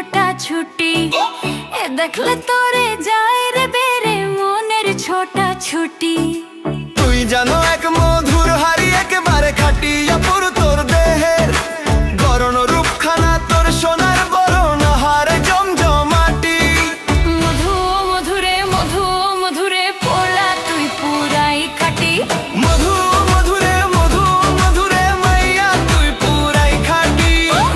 ছোটা ছুটি এ দেখলে তোরে যায় রে বেরে মনের ছোটা ছুটি তুই জানো এক মধুর হারি একেবারে খাটি অপুর তোর দেহের গরণ রূপখানা তোর সোনার বরণ হারে জমজমাটি মধু মধুরে মধু মধুরে পোলা তুই পুরাই খাটি মধু মধুরে মধু মধুরে মাইয়া তুই পুরাই খাটি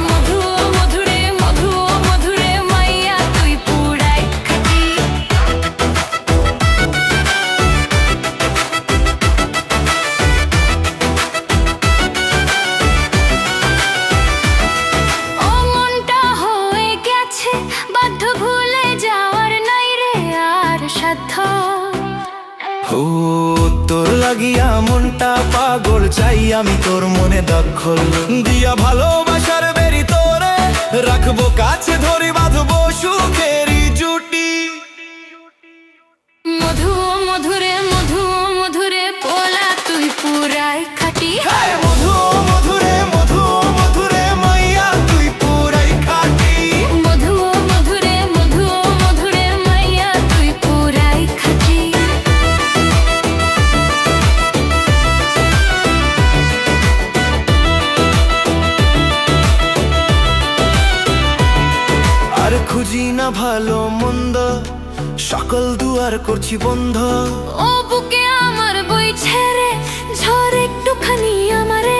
মধু মধুরে মধু মধুরে মাইয়া তুই পুরাই খাটি ও মনটা হয়ে গেছে বাধ্য ভুলে যাওয়ার নাই রে আর সাধ্য ও তোর লাগিয়া মনটা পাগল চাই আমি তোর মনে দখল দিয়া ভালোবাসার বেরি তোরে রাখবো কাছে ধরি বাঁধবো সুখেরই জুটি মধু মধুরে মধু মধুরে পোলা তুই পুরাই খাটি হ্যাঁ, মধু মধুরে মধু মধুরে মাইয়া তুই পুরাই খাটি মধু মধুরে মধু মধুরে মাইয়া তুই পুরাই খাটি আর খুঁজি না ভালো মন্দ সকল দুয়ার করছি বন্ধ ও বুকে আমার বই ছেড়ে ঝড় একটুখানি আমারে